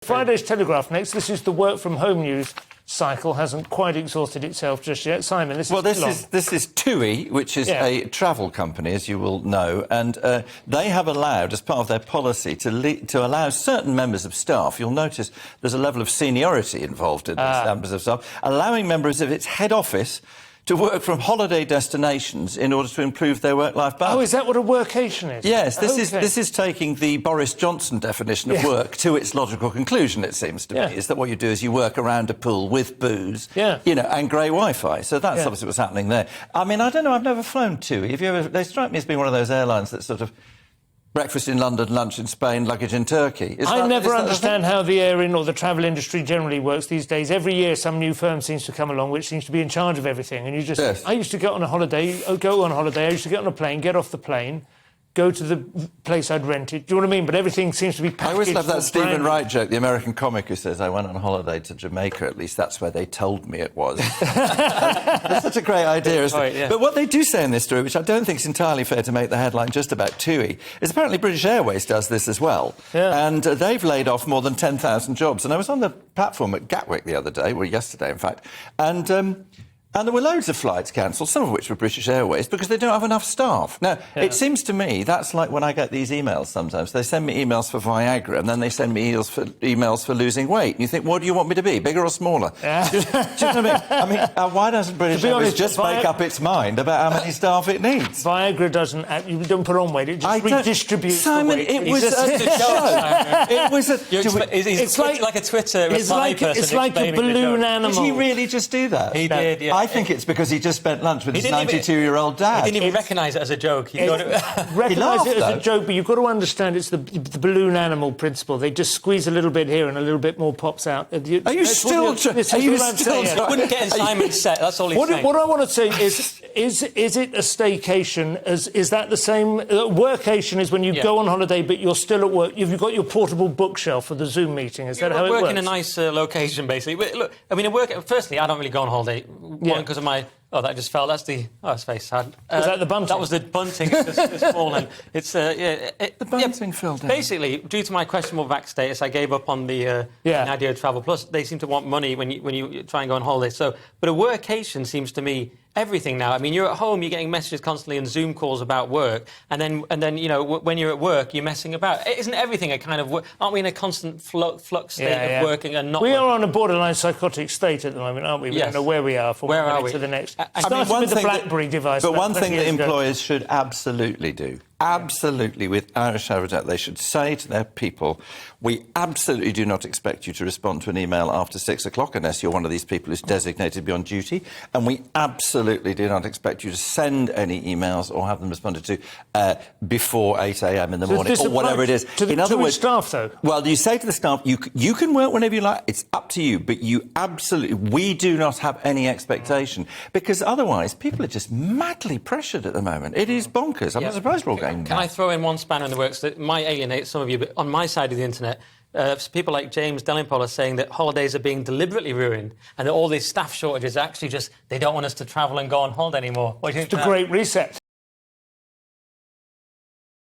Friday's Telegraph next. This is the work from home news cycle hasn't quite exhausted itself just yet. Simon, this is TUI, which is a travel company, as you will know, and they have allowed, as part of their policy, to allow certain members of staff, you'll notice there's a level of seniority involved in these members of staff, allowing members of its head office to work from holiday destinations in order to improve their work-life balance. Oh, is that what a workation is? Yes, this is taking the Boris Johnson definition of work to its logical conclusion, it seems to me, is that what you do is you work around a pool with booze, you know, and grey Wi-Fi. So that's obviously what's happening there. I mean, I don't know, I've never flown TUI. Have you ever? They strike me as being one of those airlines that sort of breakfast in London, lunch in Spain, luggage in Turkey. I never understand how the air or the travel industry generally works these days. Every year some new firm seems to come along which seems to be in charge of everything. And you just... Yes. I used to go on holiday, I used to get on a plane, get off the plane, go to the place I'd rented. Do you know what I mean? But everything seems to be packaged. I always love that Stephen Wright joke, the American comic who says, I went on holiday to Jamaica, at least that's where they told me it was. That's such a great idea, isn't it? But what they do say in this story, which I don't think is entirely fair to make the headline just about TUI, is apparently British Airways does this as well. Yeah. And they've laid off more than 10,000 jobs. And I was on the platform at Gatwick the other day, well, yesterday, in fact, and there were loads of flights cancelled, some of which were British Airways, because they don't have enough staff. Now, it seems to me that's like when I get these emails sometimes. They send me emails for Viagra, and then they send me emails for losing weight. And you think, what do you want me to be, bigger or smaller? Yeah. Do you know what I mean? Why doesn't British Airways just make up its mind about how many staff it needs? Viagra doesn't... You don't put on weight, it just redistributes Simon, the weight. it was a show. It was a... It's like a Twitter reply person. It's like a balloon animal. Did he really just do that? He did, yeah. I think it's because he just spent lunch with his 92-year-old dad. He didn't even recognise it as a joke. He recognise it as a joke, but you've got to understand it's the balloon animal principle. They just squeeze a little bit here and a little bit more pops out. Are you still... I wouldn't get in Simon's set, that's all he's saying. What I want to say is it a staycation? Is that the same? Workation is when you go on holiday but you're still at work. You've got your portable bookshelf for the Zoom meeting. Is that how it works? Work in a nice location, basically. Look, I mean, firstly, I don't really go on holiday. One, because of my... Oh, that just fell. That's the... Oh, it's very sad. Was that the bunting? That was the bunting. It's fallen. It's, the bunting fell down. Basically, due to my questionable vax status, I gave up on the idea of travel. Plus, they seem to want money when you try and go on holiday. So, but a workation seems to me everything now. I mean, you're at home, you're getting messages constantly and Zoom calls about work, and then you know, when you're at work, you're messing about. Isn't everything a kind of... Aren't we in a constant flux state of working and not... We are on a borderline psychotic state at the moment, aren't we? We don't know where we are from one minute to the next. Starting with the BlackBerry device. But one thing that employers should absolutely do, absolutely, without a shadow of a doubt, they should say to their people, we absolutely do not expect you to respond to an email after 6 o'clock unless you're one of these people who's designated beyond duty, and we absolutely do not expect you to send any emails or have them responded to before 8 a.m. in the morning, or whatever it is. In other words, staff, though? Well, you say to the staff, you can work whenever you like, it's up to you, but we do not have any expectation, because otherwise people are just madly pressured at the moment. It is bonkers. I'm not surprised we're all going. Can I throw in one spanner in the works that might alienate some of you, but on my side of the internet, people like James Delingpole are saying that holidays are being deliberately ruined and that all these staff shortages are actually just they don't want us to travel and go on holiday anymore. What do you think? It's a great reset.